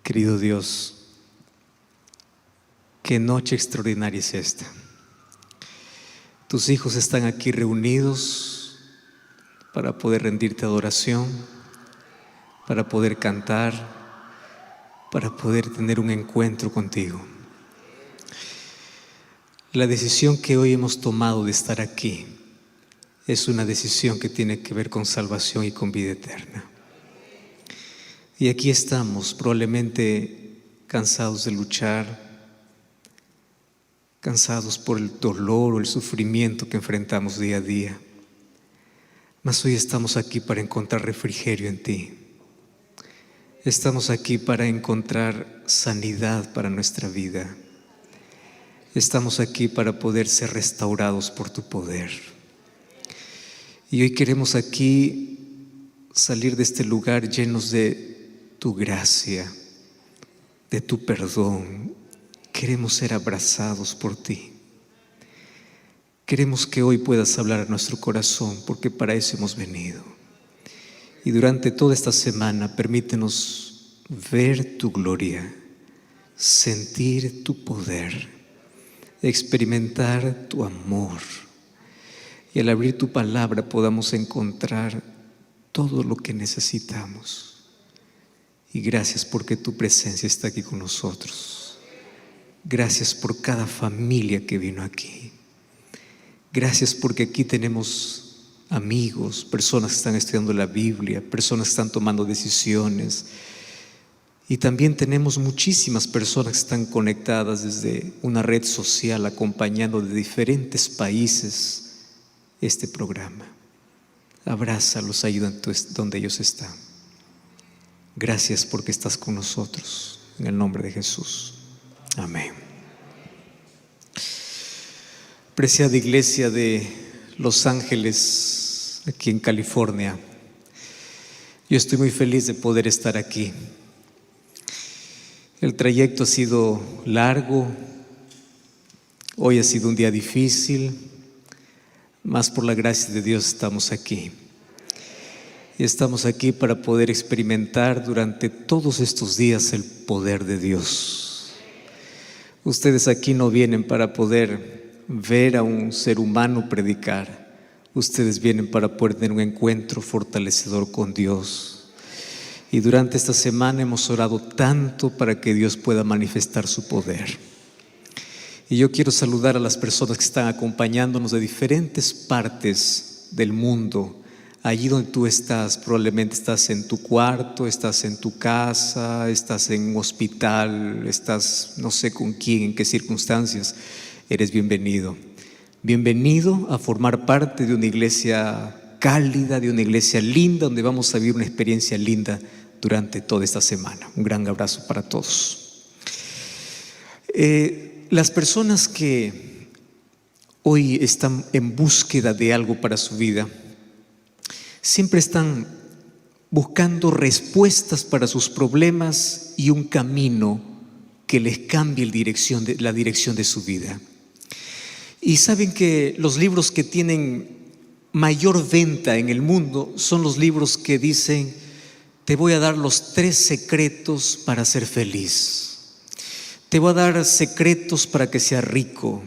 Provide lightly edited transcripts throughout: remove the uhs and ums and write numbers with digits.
Querido Dios, qué noche extraordinaria es esta. Tus hijos están aquí reunidos para poder rendirte adoración, para poder cantar, para poder tener un encuentro contigo. La decisión que hoy hemos tomado de estar aquí es una decisión que tiene que ver con salvación y con vida eterna. Y aquí estamos, probablemente cansados de luchar, cansados por el dolor o el sufrimiento que enfrentamos día a día. Mas hoy estamos aquí para encontrar refrigerio en ti. Estamos aquí para encontrar sanidad para nuestra vida. Estamos aquí para poder ser restaurados por tu poder. Y hoy queremos aquí salir de este lugar llenos de tu gracia, de tu perdón. Queremos ser abrazados por ti. Queremos que hoy puedas hablar a nuestro corazón, porque para eso hemos venido. Y durante toda esta semana permítenos ver tu gloria, sentir tu poder, experimentar tu amor. Y al abrir tu palabra podamos encontrar todo lo que necesitamos. Y gracias porque tu presencia está aquí con nosotros. Gracias por cada familia que vino aquí. Gracias porque aquí tenemos amigos, personas que están estudiando la Biblia, personas que están tomando decisiones. Y también tenemos muchísimas personas que están conectadas desde una red social, acompañando de diferentes países este programa. Abrázalos, ayúdanos donde ellos están. Gracias porque estás con nosotros. En el nombre de Jesús. Amén. Preciada iglesia de Los Ángeles, aquí en California, yo estoy muy feliz de poder estar aquí. El trayecto ha sido largo, hoy ha sido un día difícil, mas por la gracia de Dios estamos aquí. Y estamos aquí para poder experimentar durante todos estos días el poder de Dios. Ustedes aquí no vienen para poder ver a un ser humano predicar. Ustedes vienen para poder tener un encuentro fortalecedor con Dios. Y durante esta semana hemos orado tanto para que Dios pueda manifestar su poder. Y yo quiero saludar a las personas que están acompañándonos de diferentes partes del mundo. Allí donde tú estás, probablemente estás en tu cuarto, estás en tu casa, estás en un hospital, estás no sé con quién, en qué circunstancias. Eres bienvenido. Bienvenido a formar parte de una iglesia cálida, de una iglesia linda, donde vamos a vivir una experiencia linda durante toda esta semana. Un gran abrazo para todos. Las personas que hoy están en búsqueda de algo para su vida, siempre están buscando respuestas para sus problemas y un camino que les cambie la dirección de su vida. Y saben que los libros que tienen mayor venta en el mundo son los libros que dicen: te voy a dar los 3 secretos para ser feliz. Te voy a dar secretos para que seas rico.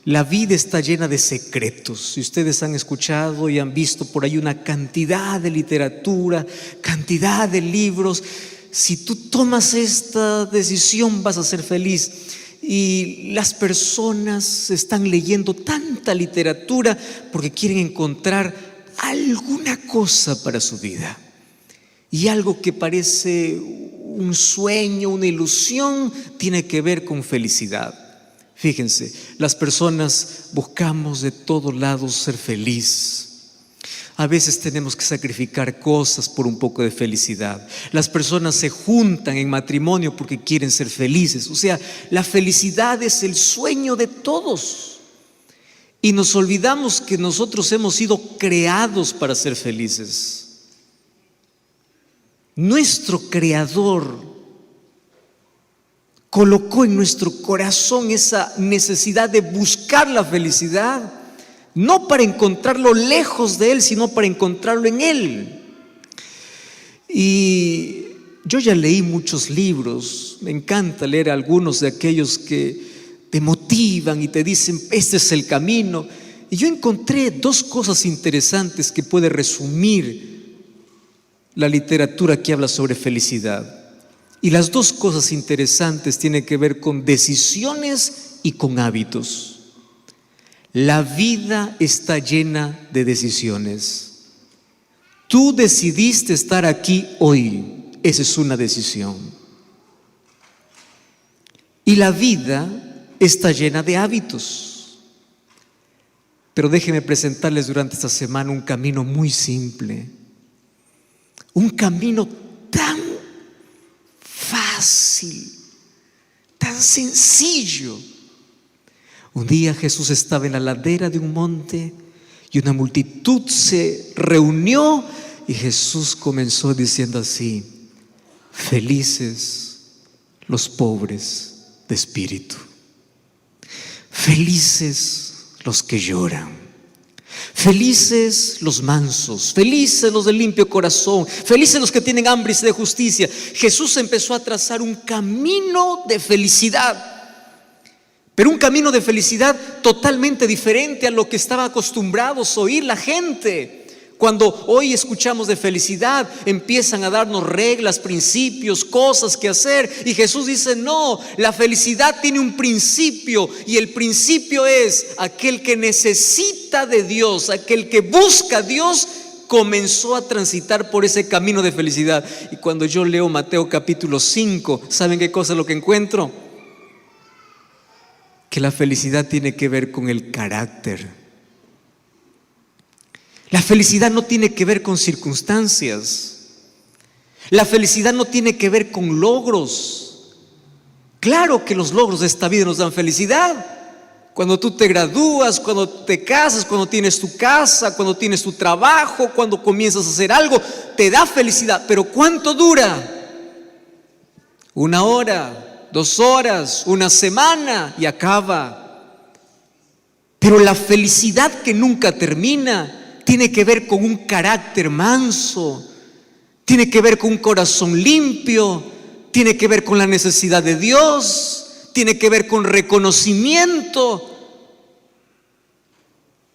La vida está llena de secretos. Si ustedes han escuchado y han visto por ahí una cantidad de literatura, cantidad de libros. Si tú tomas esta decisión vas a ser feliz. Y las personas están leyendo tanta literatura porque quieren encontrar alguna cosa para su vida. Y algo que parece un sueño, una ilusión, tiene que ver con felicidad. Fíjense, las personas buscamos de todos lados ser feliz. A veces tenemos que sacrificar cosas por un poco de felicidad. Las personas se juntan en matrimonio porque quieren ser felices. O sea, la felicidad es el sueño de todos. Y nos olvidamos que nosotros hemos sido creados para ser felices. Nuestro Creador colocó en nuestro corazón esa necesidad de buscar la felicidad, no para encontrarlo lejos de Él, sino para encontrarlo en Él. Y yo ya leí muchos libros, me encanta leer algunos de aquellos que te motivan y te dicen, este es el camino. Y yo encontré dos cosas interesantes que puede resumir la literatura que habla sobre felicidad. Y las dos cosas interesantes tienen que ver con decisiones y con hábitos. La vida está llena de decisiones. Tú decidiste estar aquí hoy. Esa es una decisión. Y la vida está llena de hábitos. Pero déjenme presentarles durante esta semana un camino muy simple. Un camino tan fácil, tan sencillo. Un día Jesús estaba en la ladera de un monte y una multitud se reunió y Jesús comenzó diciendo así: felices los pobres de espíritu, felices los que lloran, felices los mansos, felices los de limpio corazón, felices los que tienen hambre y sed de justicia. Jesús empezó a trazar un camino de felicidad, pero un camino de felicidad totalmente diferente a lo que estaba acostumbrados a oír la gente. Cuando hoy escuchamos de felicidad, empiezan a darnos reglas, principios, cosas que hacer. Y Jesús dice, no, la felicidad tiene un principio. Y el principio es aquel que necesita de Dios, aquel que busca a Dios, comenzó a transitar por ese camino de felicidad. Y cuando yo leo Mateo capítulo 5, ¿saben qué cosa es lo que encuentro? Que la felicidad tiene que ver con el carácter. La felicidad no tiene que ver con circunstancias. La felicidad no tiene que ver con logros. Claro que los logros de esta vida nos dan felicidad. Cuando tú te gradúas, cuando te casas, cuando tienes tu casa, cuando tienes tu trabajo, cuando comienzas a hacer algo, te da felicidad. Pero ¿cuánto dura? 1 hora, 2 horas, 1 semana y acaba. Pero la felicidad que nunca termina tiene que ver con un carácter manso, tiene que ver con un corazón limpio, tiene que ver con la necesidad de Dios, tiene que ver con reconocimiento.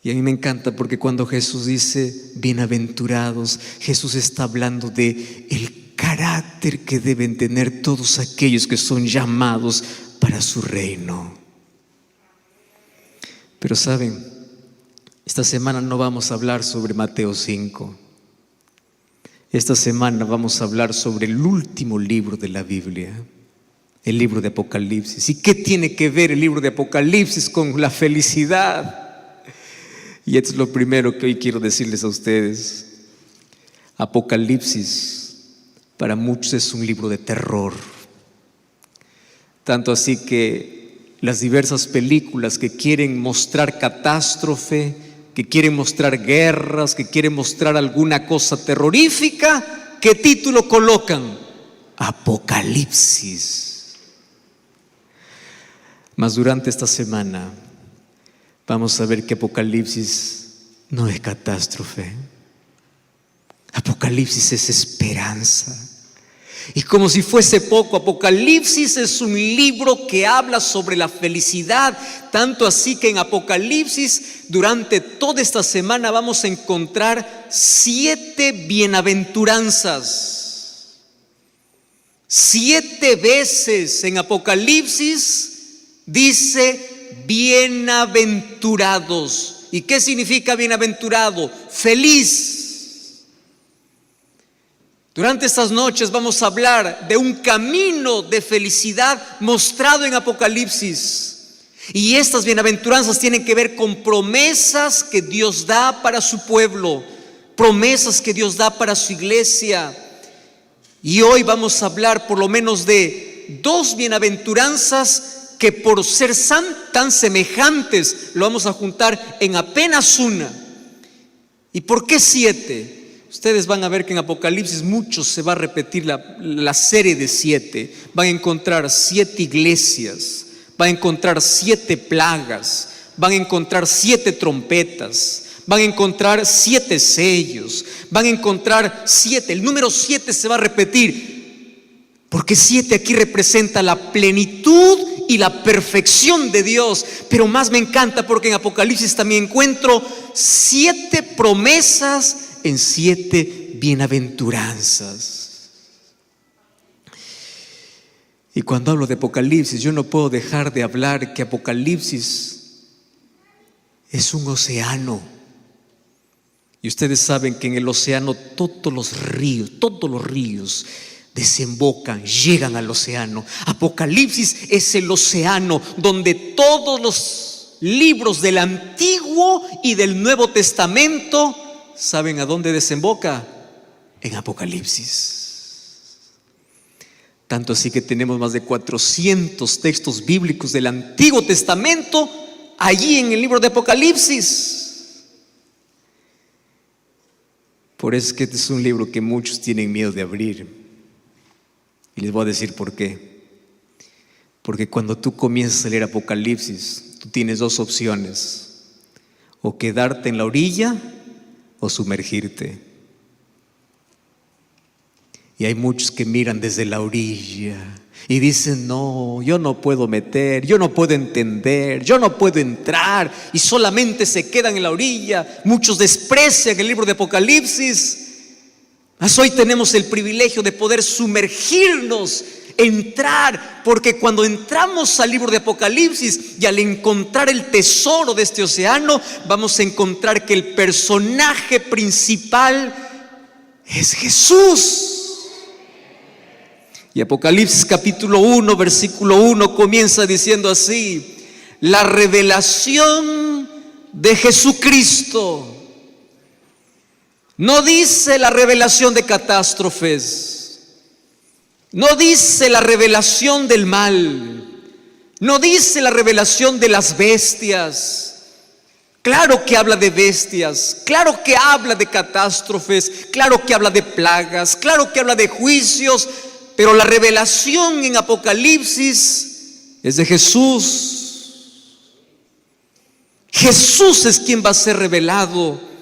Y a mí me encanta porque cuando Jesús dice bienaventurados, Jesús está hablando de el carácter que deben tener todos aquellos que son llamados para su reino. Pero saben, esta semana no vamos a hablar sobre Mateo 5. Esta semana vamos a hablar sobre el último libro de la Biblia, el libro de Apocalipsis. ¿Y qué tiene que ver el libro de Apocalipsis con la felicidad? Y esto es lo primero que hoy quiero decirles a ustedes. Apocalipsis para muchos es un libro de terror. Tanto así que las diversas películas que quieren mostrar catástrofe, que quieren mostrar guerras, que quieren mostrar alguna cosa terrorífica, ¿qué título colocan? Apocalipsis. Mas durante esta semana vamos a ver que Apocalipsis no es catástrofe. Apocalipsis es esperanza. Y como si fuese poco, Apocalipsis es un libro que habla sobre la felicidad. Tanto así que en Apocalipsis, durante toda esta semana vamos a encontrar 7 bienaventuranzas. 7 veces en Apocalipsis dice bienaventurados. ¿Y qué significa bienaventurado? Feliz. Durante estas noches vamos a hablar de un camino de felicidad mostrado en Apocalipsis. Y estas bienaventuranzas tienen que ver con promesas que Dios da para su pueblo, promesas que Dios da para su iglesia. Y hoy vamos a hablar por lo menos de 2 bienaventuranzas que por ser tan semejantes lo vamos a juntar en apenas una. ¿Y por qué 7? Ustedes van a ver que en Apocalipsis mucho se va a repetir la serie de 7. Van a encontrar 7 iglesias, van a encontrar 7 plagas, van a encontrar 7 trompetas, van a encontrar 7 sellos, van a encontrar 7. El número 7 se va a repetir. Porque 7 aquí representa la plenitud y la perfección de Dios. Pero más me encanta porque en Apocalipsis también encuentro 7 promesas en 7 bienaventuranzas. Y cuando hablo de Apocalipsis, yo no puedo dejar de hablar que Apocalipsis es un océano. Y ustedes saben que en el océano todos los ríos desembocan, llegan al océano. Apocalipsis es el océano donde todos los libros del Antiguo y del Nuevo Testamento, ¿saben a dónde desemboca? En Apocalipsis. Tanto así que tenemos más de 400 textos bíblicos del Antiguo Testamento allí en el libro de Apocalipsis. Por eso es que este es un libro que muchos tienen miedo de abrir. Y les voy a decir por qué. Porque cuando tú comienzas a leer Apocalipsis, tú tienes 2 opciones: o quedarte en la orilla o sumergirte. Y hay muchos que miran desde la orilla y dicen: no, yo no puedo meter, yo no puedo entender, yo no puedo entrar, y solamente se quedan en la orilla. Muchos desprecian el libro de Apocalipsis. Mas hoy tenemos el privilegio de poder sumergirnos, entrar, porque cuando entramos al libro de Apocalipsis y al encontrar el tesoro de este océano, vamos a encontrar que el personaje principal es Jesús. Y Apocalipsis capítulo 1, versículo 1 comienza diciendo así: la revelación de Jesucristo. No dice la revelación de catástrofes, no dice la revelación del mal, no dice la revelación de las bestias. Claro que habla de bestias, claro que habla de catástrofes, claro que habla de plagas, claro que habla de juicios, pero la revelación en Apocalipsis es de Jesús. Jesús es quien va a ser revelado.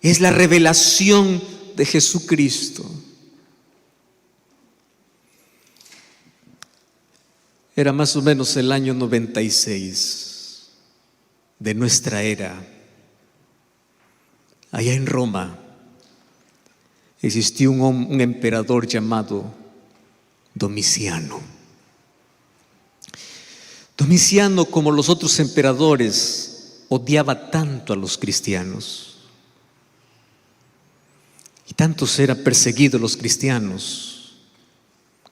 Es la revelación de Jesucristo. Era más o menos el año 96 de nuestra era. Allá en Roma existió un emperador llamado Domiciano. Domiciano, como los otros emperadores, odiaba tanto a los cristianos. Y tantos eran perseguidos los cristianos,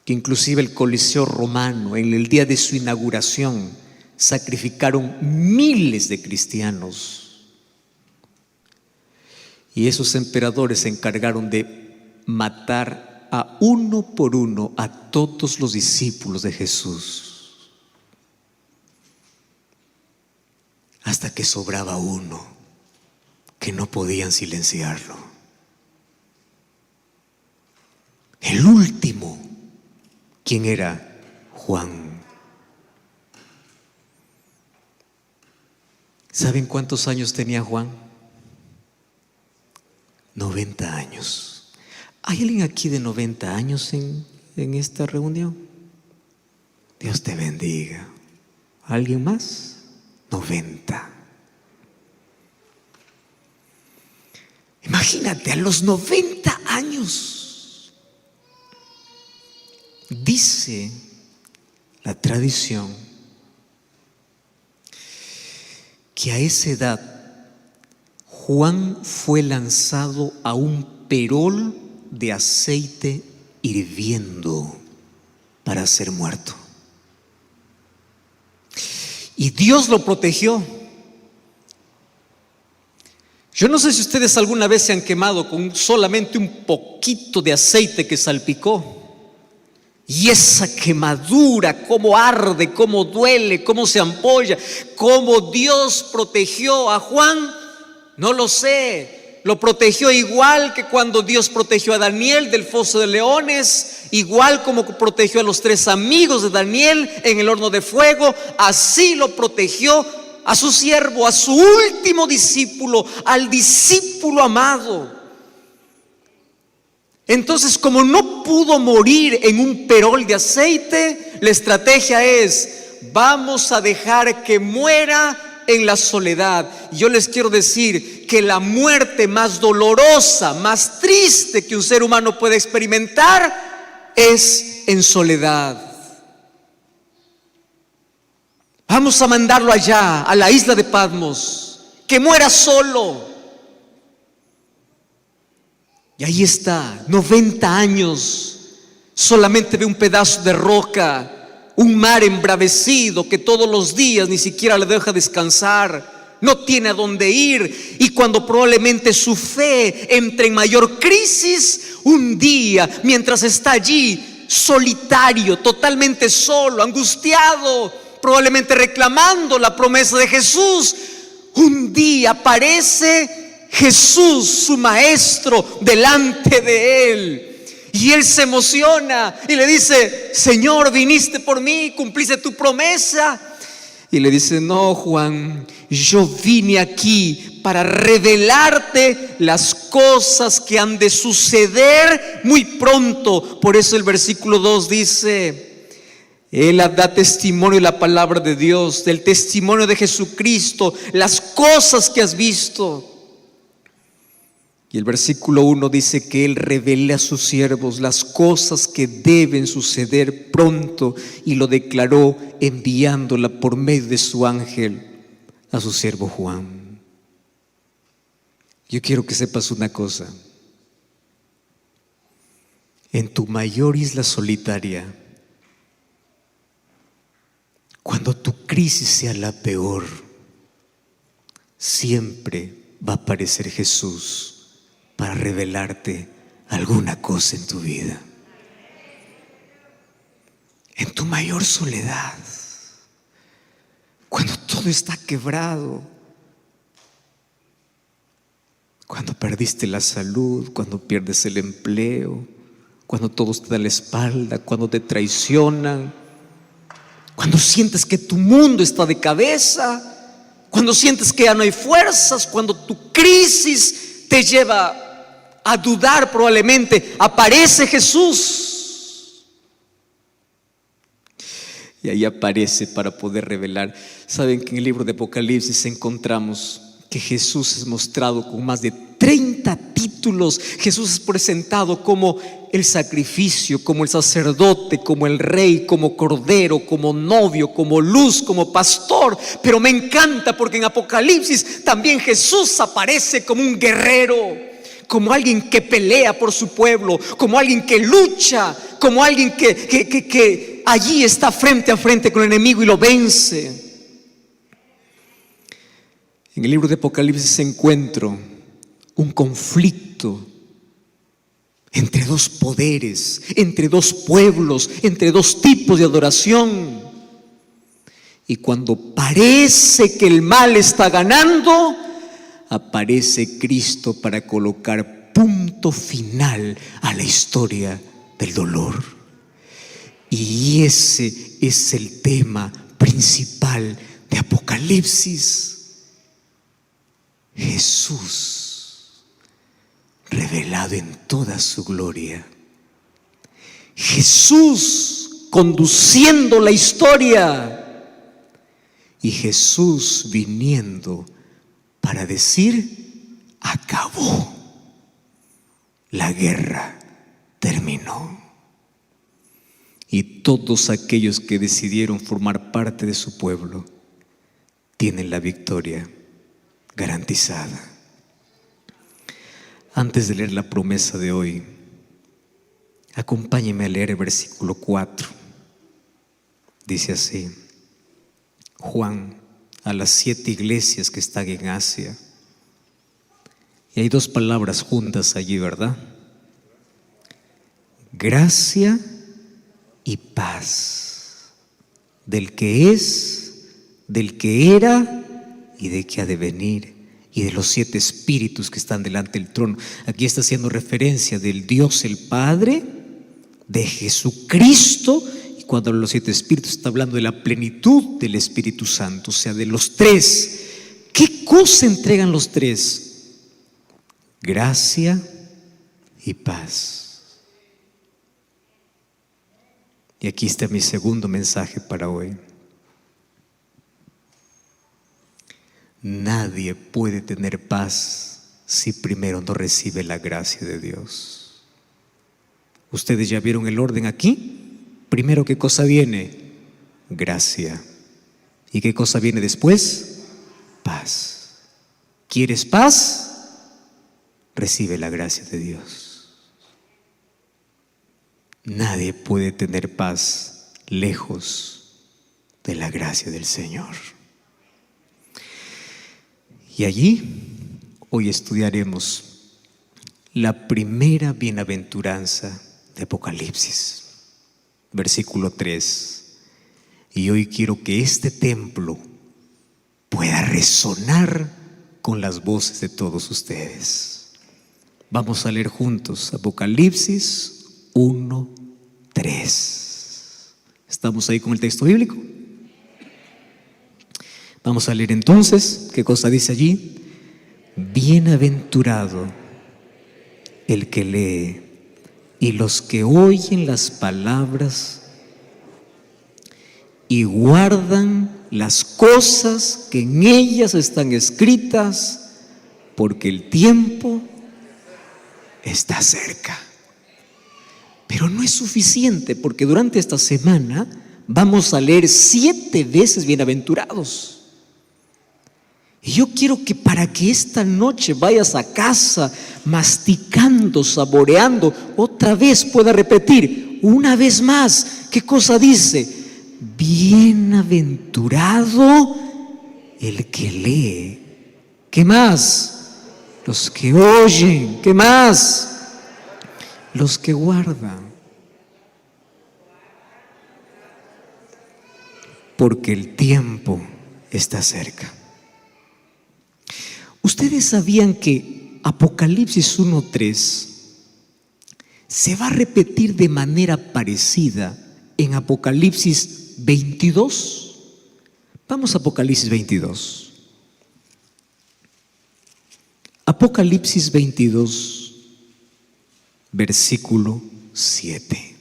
que inclusive el Coliseo romano, en el día de su inauguración, sacrificaron miles de cristianos. Y esos emperadores se encargaron de matar a uno por uno a todos los discípulos de Jesús, hasta que sobraba uno que no podían silenciarlo. El último, ¿quién era? Juan. ¿Saben cuántos años tenía Juan? 90 años. ¿Hay alguien aquí de 90 años en esta reunión? Dios te bendiga. ¿Alguien más? 90. Imagínate, a los 90 años. Dice la tradición que a esa edad Juan fue lanzado a un perol de aceite hirviendo para ser muerto. Y Dios lo protegió. Yo no sé si ustedes alguna vez se han quemado con solamente un poquito de aceite que salpicó. Y esa quemadura, cómo arde, cómo duele, cómo se ampolla, cómo Dios protegió a Juan, no lo sé. Lo protegió igual que cuando Dios protegió a Daniel del foso de leones, igual como protegió a los 3 amigos de Daniel en el horno de fuego. Así lo protegió a su siervo, a su último discípulo, al discípulo amado. Entonces, como no pudo morir en un perol de aceite, la estrategia es: vamos a dejar que muera en la soledad. Yo les quiero decir que la muerte más dolorosa, más triste que un ser humano puede experimentar es en soledad. Vamos a mandarlo allá, a la isla de Patmos, que muera solo. Y ahí está, 90 años, solamente ve un pedazo de roca, un mar embravecido que todos los días ni siquiera le deja descansar, no tiene a dónde ir. Y cuando probablemente su fe entre en mayor crisis, un día, mientras está allí, solitario, totalmente solo, angustiado, probablemente reclamando la promesa de Jesús, un día aparece Jesús, su maestro, delante de él. Y él se emociona y le dice: Señor, viniste por mí, cumpliste tu promesa. Y le dice: no, Juan, yo vine aquí para revelarte las cosas que han de suceder muy pronto. Por eso el versículo 2 dice: Él da testimonio de la palabra de Dios, del testimonio de Jesucristo, las cosas que has visto. Y el versículo 1 dice que Él revela a sus siervos las cosas que deben suceder pronto, y lo declaró enviándola por medio de su ángel a su siervo Juan. Yo quiero que sepas una cosa: en tu mayor isla solitaria, cuando tu crisis sea la peor, siempre va a aparecer Jesús para revelarte alguna cosa en tu vida. En tu mayor soledad, cuando todo está quebrado, cuando perdiste la salud, cuando pierdes el empleo, cuando todos te dan la espalda, cuando te traicionan, cuando sientes que tu mundo está de cabeza, cuando sientes que ya no hay fuerzas, cuando tu crisis te lleva a dudar, probablemente aparece Jesús. Y ahí aparece para poder revelar. Saben que en el libro de Apocalipsis encontramos que Jesús es mostrado con más de 30 títulos. Jesús es presentado como el sacrificio, como el sacerdote, como el rey, como cordero, como novio, como luz, como pastor. Pero me encanta porque en Apocalipsis también Jesús aparece como un guerrero, como alguien que pelea por su pueblo, como alguien que lucha, como alguien que allí está frente a frente con el enemigo y lo vence. En el libro de Apocalipsis encuentro un conflicto entre dos poderes, entre dos pueblos, entre dos tipos de adoración. Y cuando parece que el mal está ganando, aparece Cristo para colocar punto final a la historia del dolor. Y ese es el tema principal de Apocalipsis. Jesús revelado en toda su gloria. Jesús conduciendo la historia. Y Jesús viniendo para decir: acabó. La guerra terminó. Y todos aquellos que decidieron formar parte de su pueblo tienen la victoria garantizada. Antes de leer la promesa de hoy, acompáñeme a leer el versículo 4. Dice así: Juan, a las 7 iglesias que están en Asia. Y hay 2 palabras juntas allí, ¿verdad? Gracia y paz, del que es, del que era y de que ha de venir, y de los 7 espíritus que están delante del trono. Aquí está haciendo referencia del Dios el Padre, de Jesucristo. Y cuando habla de los 7 espíritus, está hablando de la plenitud del Espíritu Santo, o sea, de los 3. ¿Qué cosa entregan los 3? Gracia y paz. Y aquí está mi segundo mensaje para hoy. Nadie puede tener paz si primero no recibe la gracia de Dios. ¿Ustedes ya vieron el orden aquí? Primero, ¿qué cosa viene? Gracia. ¿Y qué cosa viene después? Paz. ¿Quieres paz? Recibe la gracia de Dios. Nadie puede tener paz lejos de la gracia del Señor. Y allí hoy estudiaremos la primera bienaventuranza de Apocalipsis, versículo 3. Y hoy quiero que este templo pueda resonar con las voces de todos ustedes. Vamos a leer juntos Apocalipsis 1:3. ¿Estamos ahí con el texto bíblico? Vamos a leer entonces, ¿qué cosa dice allí? Bienaventurado el que lee y los que oyen las palabras y guardan las cosas que en ellas están escritas, porque el tiempo está cerca. Pero no es suficiente, porque durante esta semana vamos a leer 7 veces bienaventurados. Y yo quiero que para que esta noche vayas a casa masticando, saboreando, otra vez pueda repetir una vez más. ¿Qué cosa dice? Bienaventurado el que lee. ¿Qué más? Los que oyen. ¿Qué más? Los que guardan. Porque el tiempo está cerca. ¿Ustedes sabían que Apocalipsis 1:3 se va a repetir de manera parecida en Apocalipsis 22? Vamos a Apocalipsis 22. Apocalipsis 22, versículo 7.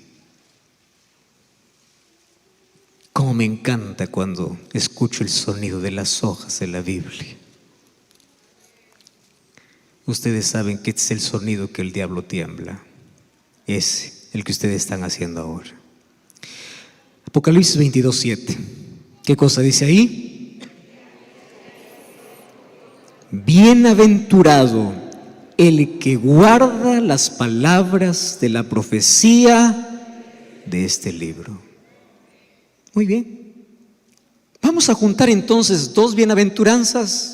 Cómo me encanta cuando escucho el sonido de las hojas de la Biblia. Ustedes saben que es el sonido que el diablo tiembla. Es el que ustedes están haciendo ahora. Apocalipsis 22:7. ¿Qué cosa dice ahí? Bienaventurado el que guarda las palabras de la profecía de este libro. Muy bien. Vamos a juntar entonces 2 bienaventuranzas.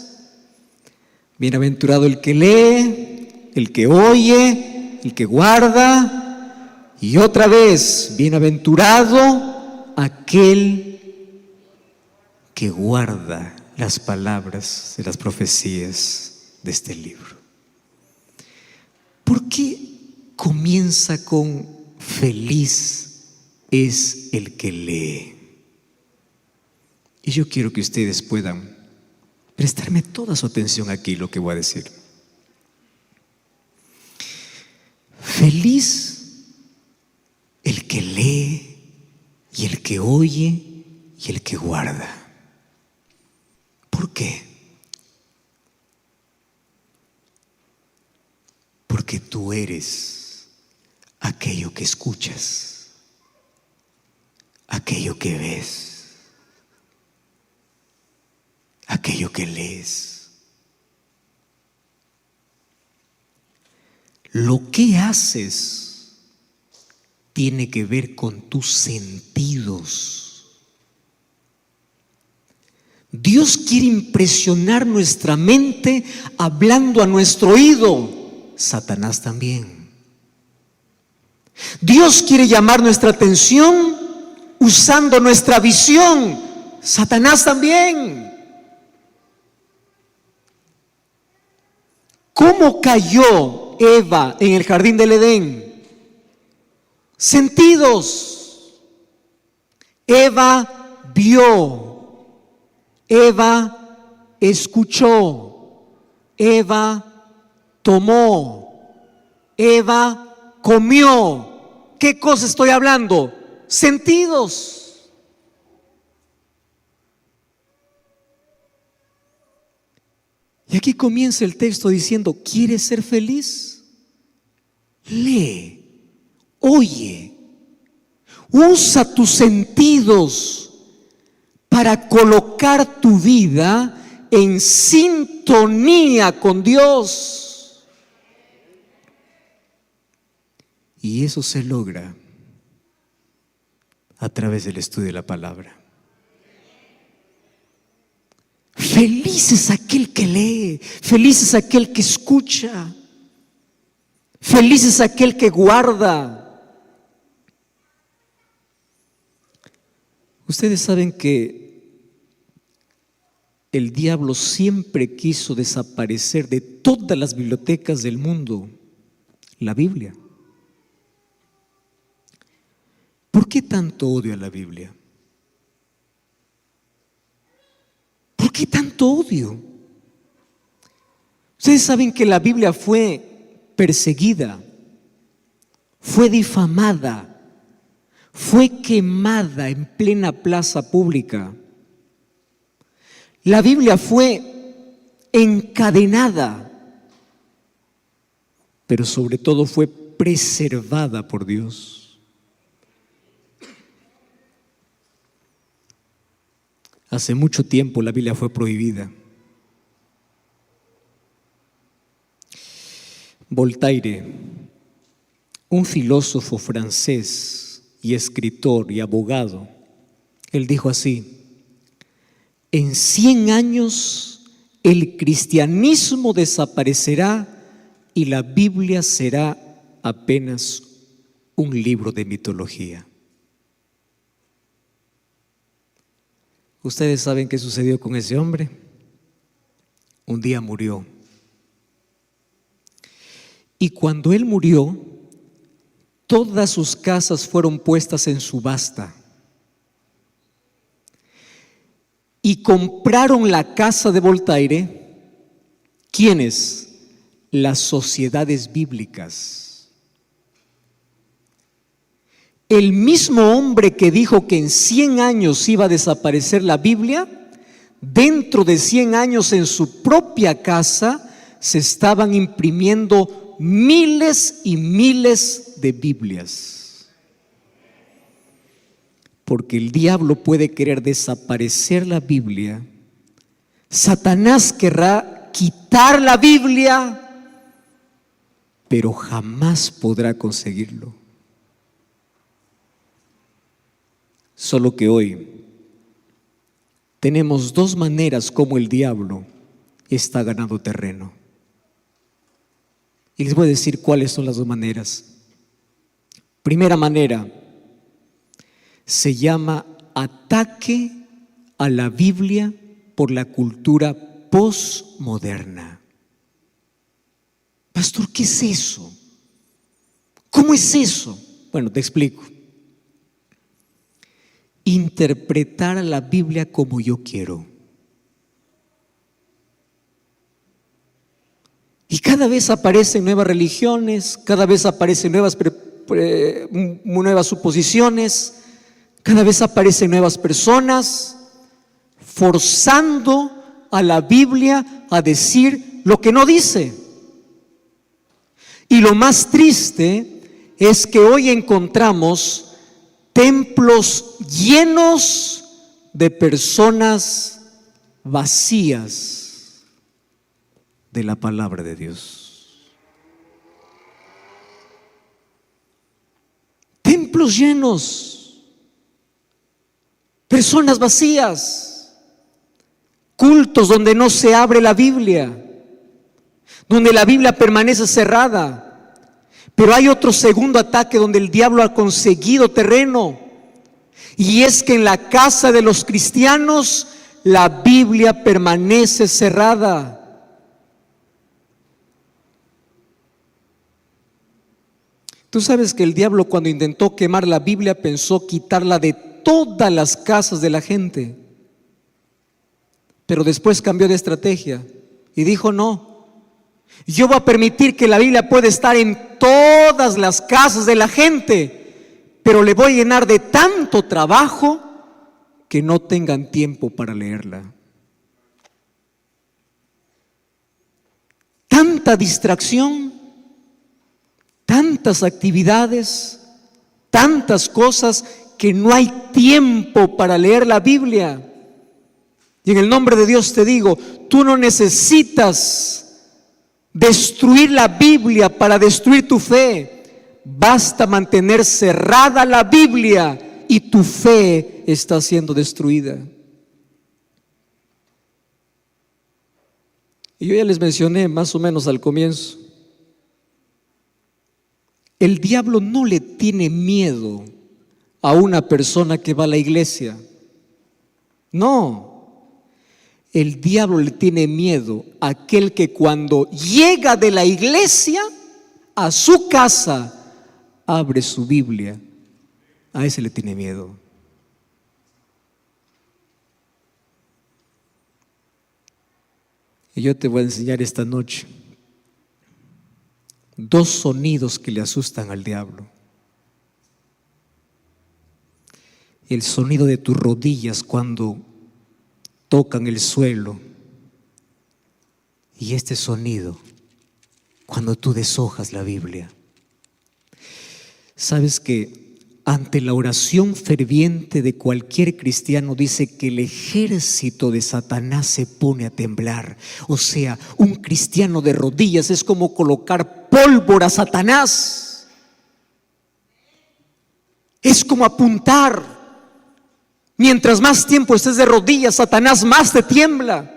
Bienaventurado el que lee, el que oye, el que guarda. Y otra vez, bienaventurado aquel que guarda las palabras de las profecías de este libro. ¿Por qué comienza con feliz es el que lee? Y yo quiero que ustedes puedan prestarme toda su atención aquí, lo que voy a decir. Feliz el que lee y el que oye y el que guarda. ¿Por qué? Porque tú eres aquello que escuchas, aquello que ves, aquello que lees. Lo que haces tiene que ver con tus sentidos. Dios quiere impresionar nuestra mente hablando a nuestro oído. Satanás también. Dios quiere llamar nuestra atención usando nuestra visión. Satanás también. ¿Cómo cayó Eva en el jardín del Edén? Sentidos. Eva vio. Eva escuchó. Eva tomó. Eva comió. ¿Qué cosa estoy hablando? sentidos. Y aquí comienza el texto diciendo: ¿quieres ser feliz? Lee, oye, usa tus sentidos para colocar tu vida en sintonía con Dios. Y eso se logra a través del estudio de la palabra. Feliz es aquel que lee, feliz es aquel que escucha, feliz es aquel que guarda. Ustedes saben que el diablo siempre quiso desaparecer de todas las bibliotecas del mundo la Biblia. ¿Por qué tanto odio a la Biblia? ¿Por qué tanto odio? Ustedes saben que la Biblia fue perseguida, fue difamada, fue quemada en plena plaza pública. La Biblia fue encadenada, pero sobre todo fue preservada por Dios. Hace mucho tiempo la Biblia fue prohibida. Voltaire, un filósofo francés y escritor y abogado, él dijo así: en 100 años el cristianismo desaparecerá y la Biblia será apenas un libro de mitología. ¿Ustedes saben qué sucedió con ese hombre? Un día murió. Y cuando él murió, todas sus casas fueron puestas en subasta. Y compraron la casa de Voltaire, ¿quiénes? Las sociedades bíblicas. El mismo hombre que dijo que en 100 años iba a desaparecer la Biblia, dentro de 100 años en su propia casa se estaban imprimiendo miles y miles de Biblias. Porque el diablo puede querer desaparecer la Biblia, Satanás querrá quitar la Biblia, pero jamás podrá conseguirlo. Solo que hoy tenemos dos maneras como el diablo está ganando terreno. Y les voy a decir cuáles son las dos maneras. Primera manera, se llama ataque a la Biblia por la cultura posmoderna. Pastor, ¿qué es eso? ¿Cómo es eso? Bueno, te explico. Interpretar a la Biblia como yo quiero. Y cada vez aparecen nuevas religiones, cada vez aparecen nuevas suposiciones, cada vez aparecen nuevas personas forzando a la Biblia a decir lo que no dice. Y lo más triste es que hoy encontramos templos llenos de personas vacías de la palabra de Dios. Templos llenos, personas vacías, cultos donde no se abre la Biblia, donde la Biblia permanece cerrada. Pero hay otro segundo ataque donde el diablo ha conseguido terreno, y es que en la casa de los cristianos la Biblia permanece cerrada. Tú sabes que el diablo, cuando intentó quemar la Biblia, pensó quitarla de todas las casas de la gente, pero después cambió de estrategia y dijo: no, yo voy a permitir que la Biblia pueda estar en todas las casas de la gente, pero le voy a llenar de tanto trabajo que no tengan tiempo para leerla. Tanta distracción, tantas actividades, tantas cosas que no hay tiempo para leer la Biblia. Y en el nombre de Dios te digo, tú no necesitas destruir la Biblia para destruir tu fe. Basta mantener cerrada la Biblia y tu fe está siendo destruida. Y yo ya les mencioné más o menos al comienzo. El diablo no le tiene miedo a una persona que va a la iglesia. No. El diablo le tiene miedo a aquel que cuando llega de la iglesia a su casa, abre su Biblia. A ese le tiene miedo. Y yo te voy a enseñar esta noche 2 sonidos que le asustan al diablo. El sonido de tus rodillas cuando tocan el suelo, y este sonido cuando tú deshojas la Biblia. Sabes que ante la oración ferviente de cualquier cristiano dice que el ejército de Satanás se pone a temblar. O sea, un cristiano de rodillas es como colocar pólvora a Satanás. Es como apuntar. Mientras más tiempo estés de rodillas, Satanás más te tiembla.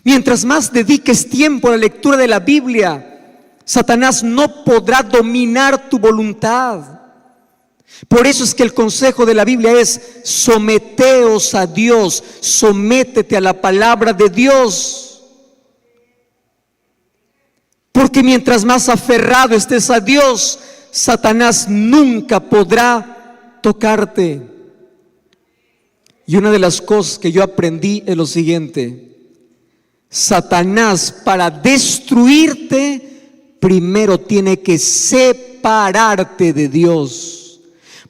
Mientras más dediques tiempo a la lectura de la Biblia, Satanás no podrá dominar tu voluntad. Por eso es que el consejo de la Biblia es: someteos a Dios, sométete a la palabra de Dios. Porque mientras más aferrado estés a Dios, Satanás nunca podrá tocarte. Y una de las cosas que yo aprendí es lo siguiente: Satanás, para destruirte, primero tiene que separarte de Dios.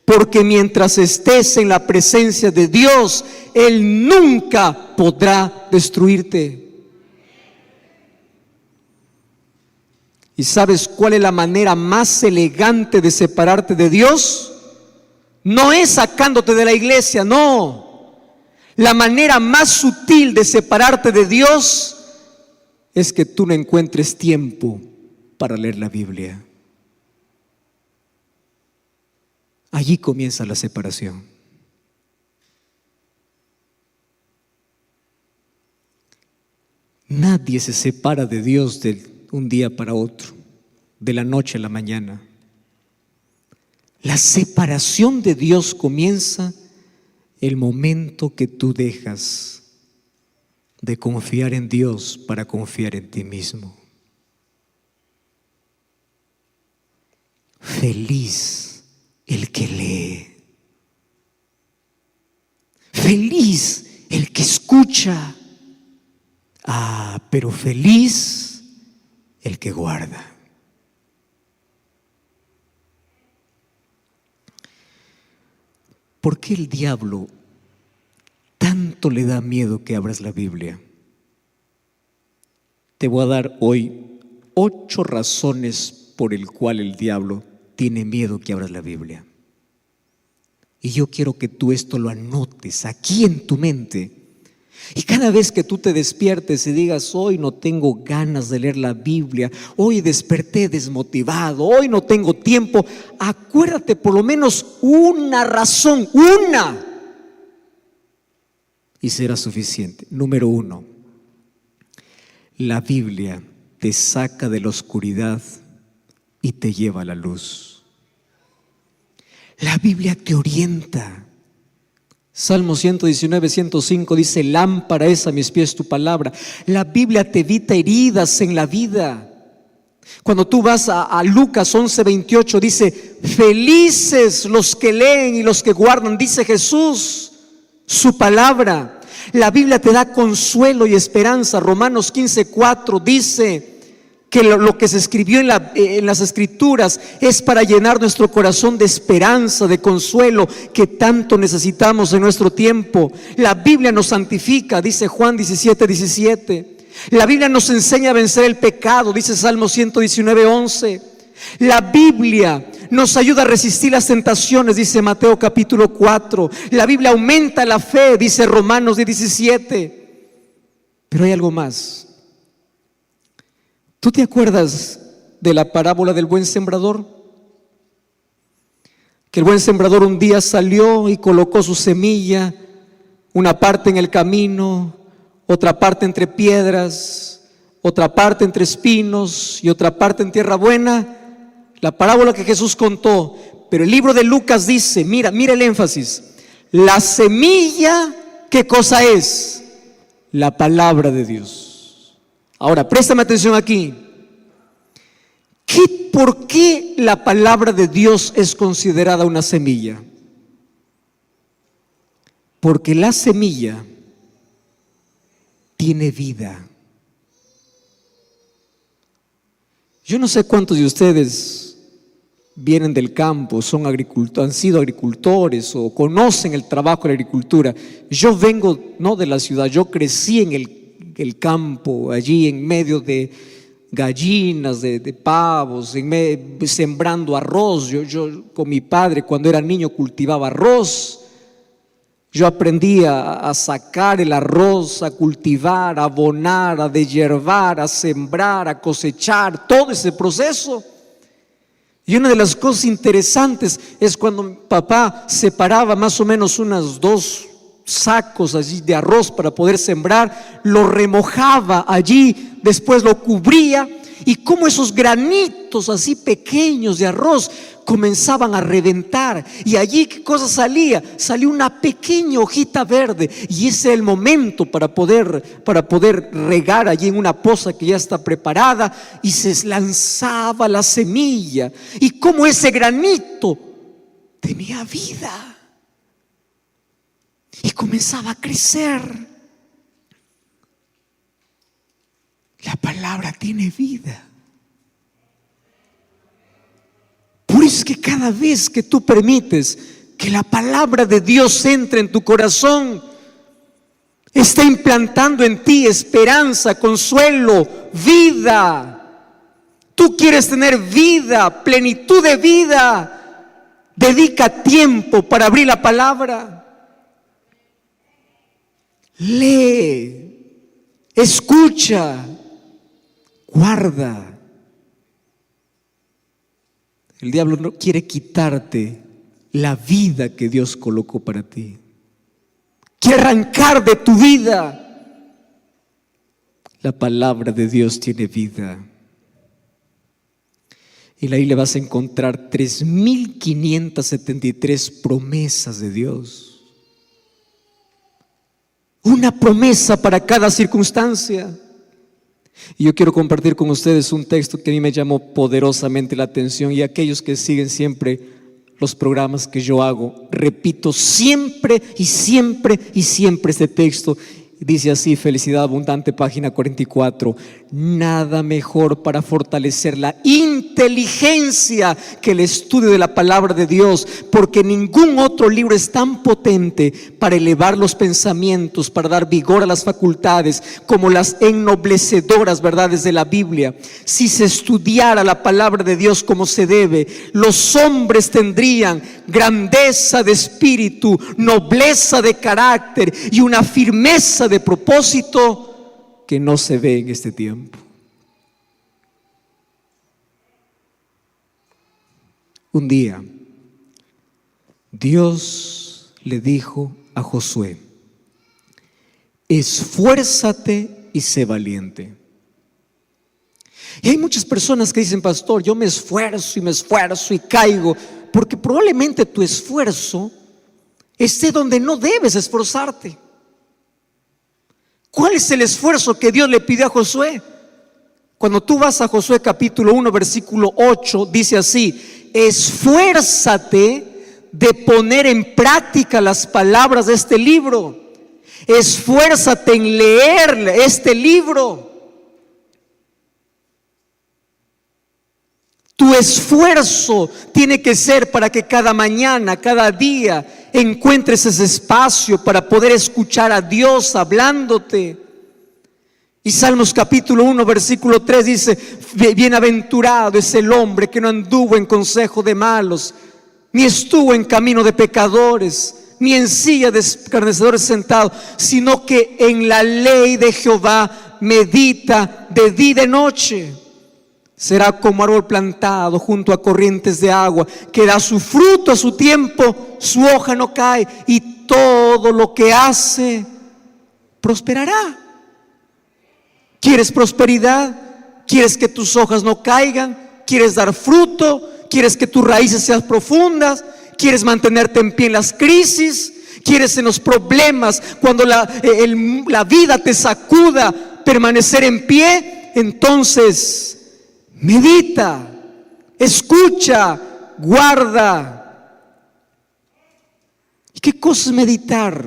Porque mientras estés en la presencia de Dios, Él nunca podrá destruirte. ¿Y sabes cuál es la manera más elegante de separarte de Dios? No es sacándote de la iglesia, no. La manera más sutil de separarte de Dios es que tú no encuentres tiempo para leer la Biblia. Allí comienza la separación. Nadie se separa de Dios de un día para otro, de la noche a la mañana. La separación de Dios comienza el momento que tú dejas de confiar en Dios para confiar en ti mismo. Feliz el que lee. Feliz el que escucha. Pero feliz el que guarda. ¿Por qué el diablo tanto le da miedo que abras la Biblia? Te voy a dar hoy 8 razones por el cual el diablo tiene miedo que abras la Biblia. Y yo quiero que tú esto lo anotes aquí en tu mente. Y cada vez que tú te despiertes y digas: hoy no tengo ganas de leer la Biblia, hoy desperté desmotivado, hoy no tengo tiempo, acuérdate por lo menos una razón, una, y será suficiente. Número 1, la Biblia te saca de la oscuridad y te lleva a la luz. La Biblia te orienta. Salmo 119, 105 dice: lámpara es a mis pies tu palabra. La Biblia te evita heridas en la vida. Cuando tú vas a Lucas 11, 28 dice: felices los que leen y los que guardan, dice Jesús, su palabra. La Biblia te da consuelo y esperanza. Romanos 15, 4 dice: que lo que se escribió en las Escrituras es para llenar nuestro corazón de esperanza, de consuelo que tanto necesitamos en nuestro tiempo. La Biblia nos santifica, dice Juan 17:17. La Biblia nos enseña a vencer el pecado, dice Salmo 119:11. La Biblia nos ayuda a resistir las tentaciones, dice Mateo capítulo 4. La Biblia aumenta la fe, dice Romanos 17. Pero hay algo más. ¿Tú te acuerdas de la parábola del buen sembrador? Que el buen sembrador un día salió y colocó su semilla, una parte en el camino, otra parte entre piedras, otra parte entre espinos y otra parte en tierra buena. La parábola que Jesús contó. Pero el libro de Lucas dice, mira el énfasis, la semilla, ¿qué cosa es? La palabra de Dios. Ahora, préstame atención aquí. ¿Por qué la palabra de Dios es considerada una semilla? Porque la semilla tiene vida. Yo no sé cuántos de ustedes vienen del campo, son agricultores, han sido agricultores o conocen el trabajo de la agricultura. Yo vengo no de la ciudad, yo crecí en el campo, allí en medio de gallinas, de pavos, sembrando arroz. Yo con mi padre cuando era niño cultivaba arroz. Yo aprendí a sacar el arroz, a cultivar, a abonar, a deshiervar, a sembrar, a cosechar, todo ese proceso. Y una de las cosas interesantes es cuando mi papá separaba más o menos unas 2 sacos allí de arroz para poder sembrar, lo remojaba allí, después lo cubría, y como esos granitos así pequeños de arroz comenzaban a reventar, y allí ¿qué cosa salía? Salió una pequeña hojita verde, y ese es el momento para poder regar allí en una poza que ya está preparada, y se lanzaba la semilla, y como ese granito tenía vida y comenzaba a crecer. La palabra tiene vida. Por eso es que cada vez que tú permites que la palabra de Dios entre en tu corazón, está implantando en ti esperanza, consuelo, vida. Tú quieres tener vida, plenitud de vida. Dedica tiempo para abrir la palabra. Lee, escucha, guarda. El diablo no quiere quitarte la vida que Dios colocó para ti. Quiere arrancar de tu vida. La palabra de Dios tiene vida. En la Biblia vas a encontrar 3,573 promesas de Dios. Una promesa para cada circunstancia. Y yo quiero compartir con ustedes un texto que a mí me llamó poderosamente la atención, y aquellos que siguen siempre los programas que yo hago, repito siempre y siempre y siempre este texto. Dice así, Felicidad Abundante, página 44. Nada mejor para fortalecer la inteligencia que el estudio de la palabra de Dios, porque ningún otro libro es tan potente para elevar los pensamientos, para dar vigor a las facultades, como las ennoblecedoras verdades de la Biblia. Si se estudiara la palabra de Dios como se debe, los hombres tendrían grandeza de espíritu, nobleza de carácter y una firmeza de propósito que no se ve en este tiempo. Un día, Dios le dijo a Josué: esfuérzate y sé valiente. Y hay muchas personas que dicen: pastor, yo me esfuerzo y caigo, porque probablemente tu esfuerzo esté donde no debes esforzarte. ¿Cuál es el esfuerzo que Dios le pidió a Josué? Cuando tú vas a Josué capítulo 1 versículo 8, dice así: esfuérzate de poner en práctica las palabras de este libro. Esfuérzate en leer este libro. Tu esfuerzo tiene que ser para que cada mañana, cada día, encuentres ese espacio para poder escuchar a Dios hablándote. Y Salmos capítulo 1 versículo 3 dice: bienaventurado es el hombre que no anduvo en consejo de malos, ni estuvo en camino de pecadores, ni en silla de escarnecedores sentado, sino que en la ley de Jehová medita de día y de noche. Será como árbol plantado junto a corrientes de agua, que da su fruto a su tiempo, su hoja no cae, y todo lo que hace prosperará. ¿Quieres prosperidad? ¿Quieres que tus hojas no caigan? ¿Quieres dar fruto? ¿Quieres que tus raíces sean profundas? ¿Quieres mantenerte en pie en las crisis? ¿Quieres en los problemas, cuando la vida te sacuda, permanecer en pie? Entonces medita, escucha, guarda. ¿Y qué cosa es meditar?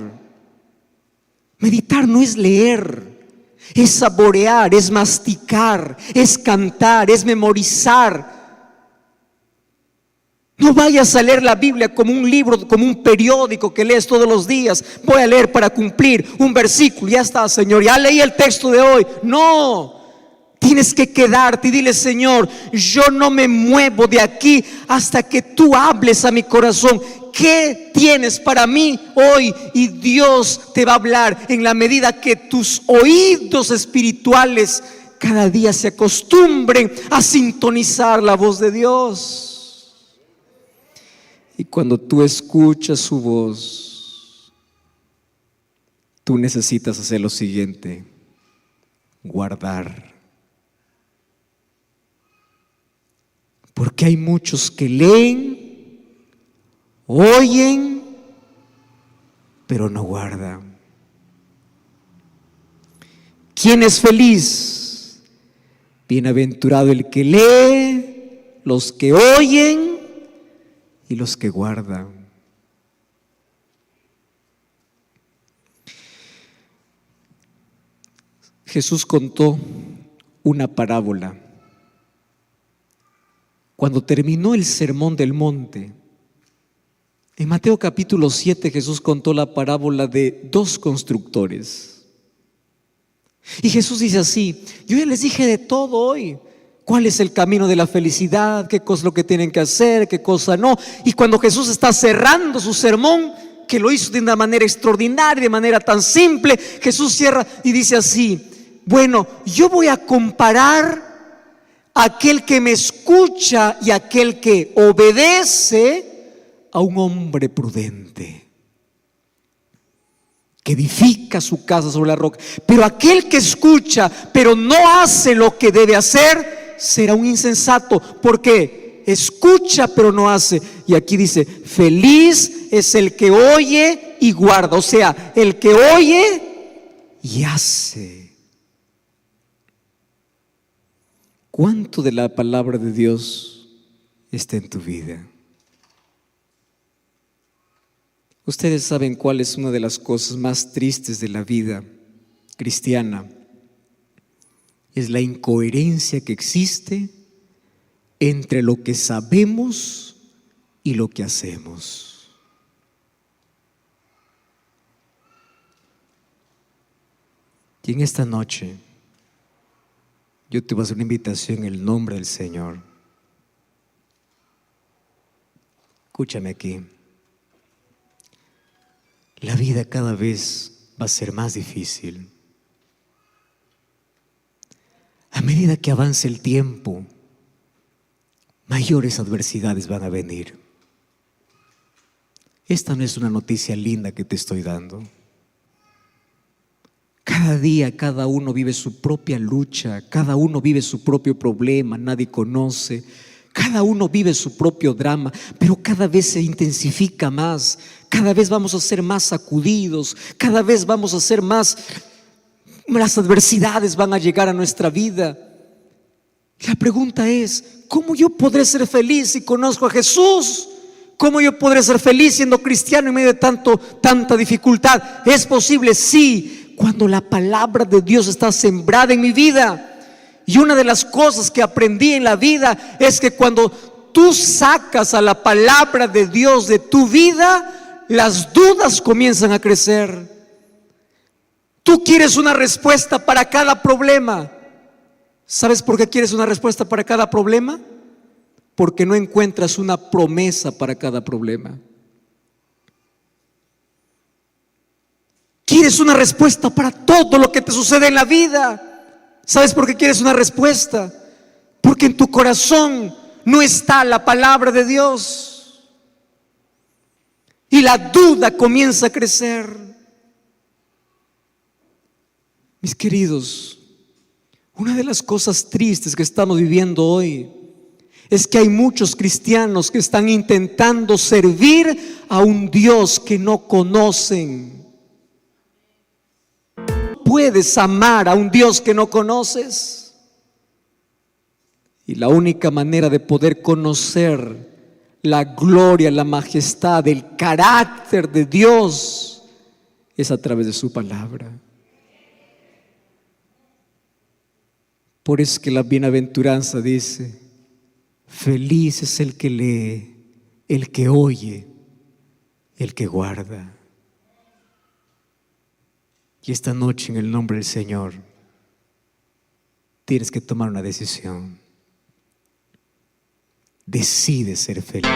Meditar no es leer, es saborear, es masticar, es cantar, es memorizar. No vayas a leer la Biblia como un libro, como un periódico que lees todos los días. Voy a leer para cumplir un versículo, ya está, Señor, ya leí el texto de hoy. No, tienes que quedarte y dile: Señor, yo no me muevo de aquí hasta que tú hables a mi corazón. ¿Qué tienes para mí hoy? Y Dios te va a hablar en la medida que tus oídos espirituales cada día se acostumbren a sintonizar la voz de Dios. Y cuando tú escuchas su voz, tú necesitas hacer lo siguiente: guardar. Porque hay muchos que leen, oyen, pero no guardan. ¿Quién es feliz? Bienaventurado el que lee, los que oyen y los que guardan. Jesús contó una parábola. Cuando terminó el sermón del monte, en Mateo capítulo 7, Jesús contó la parábola de dos constructores. Y Jesús dice así: yo ya les dije de todo hoy. ¿Cuál es el camino de la felicidad? ¿Qué cosa es lo que tienen que hacer? ¿Qué cosa no? Y cuando Jesús está cerrando su sermón, que lo hizo de una manera extraordinaria, de manera tan simple, Jesús cierra y dice así: bueno, yo voy a comparar a aquel que me escucha y aquel que obedece a un hombre prudente que edifica su casa sobre la roca. Pero aquel que escucha pero no hace lo que debe hacer será un insensato, porque escucha pero no hace. Y aquí dice: feliz es el que oye y guarda. O sea, el que oye y hace. ¿Cuánto de la palabra de Dios está en tu vida? Ustedes saben cuál es una de las cosas más tristes de la vida cristiana. Es la incoherencia que existe entre lo que sabemos y lo que hacemos. Y en esta noche yo te voy a hacer una invitación en el nombre del Señor. Escúchame aquí. La vida cada vez va a ser más difícil. A medida que avance el tiempo, mayores adversidades van a venir. Esta no es una noticia linda que te estoy dando. Cada día cada uno vive su propia lucha, cada uno vive su propio problema, nadie conoce. Cada uno vive su propio drama, pero cada vez se intensifica más. Cada vez vamos a ser más sacudidos, cada vez vamos a ser más, las adversidades van a llegar a nuestra vida. La pregunta es: ¿cómo yo podré ser feliz si conozco a Jesús? ¿Cómo yo podré ser feliz siendo cristiano en medio de tanta dificultad? ¿Es posible? Sí, cuando la palabra de Dios está sembrada en mi vida. Y una de las cosas que aprendí en la vida es que cuando tú sacas a la palabra de Dios de tu vida, las dudas comienzan a crecer. Tú quieres una respuesta para cada problema. ¿Sabes por qué quieres una respuesta para cada problema? Porque no encuentras una promesa para cada problema. Quieres una respuesta para todo lo que te sucede en la vida. ¿Sabes por qué quieres una respuesta? Porque en tu corazón no está la palabra de Dios. Y la duda comienza a crecer. Mis queridos, una de las cosas tristes que estamos viviendo hoy es que hay muchos cristianos que están intentando servir a un Dios que no conocen. ¿Puedes amar a un Dios que no conoces? Y la única manera de poder conocer la gloria, la majestad, el carácter de Dios es a través de su palabra. Por eso es que la bienaventuranza dice: feliz es el que lee, el que oye, el que guarda. Y esta noche, en el nombre del Señor, tienes que tomar una decisión. Decide ser feliz.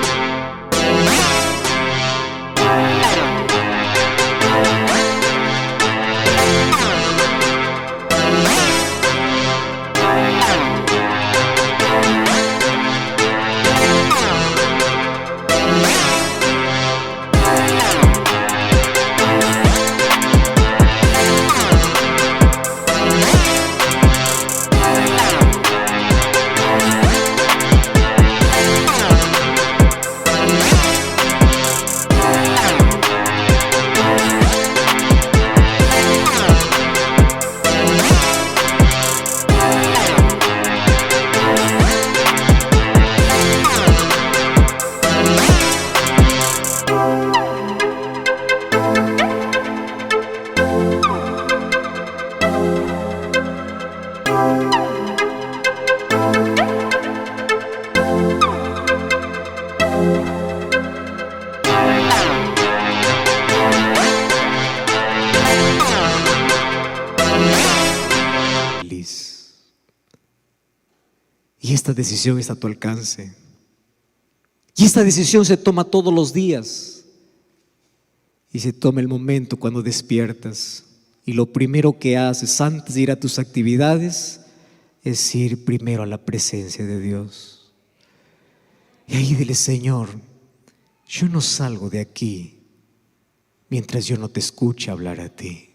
Y esta decisión está a tu alcance. Y esta decisión se toma todos los días. Y se toma el momento cuando despiertas. Y lo primero que haces antes de ir a tus actividades es ir primero a la presencia de Dios. Y ahí dile: Señor, yo no salgo de aquí mientras yo no te escuche hablar a ti.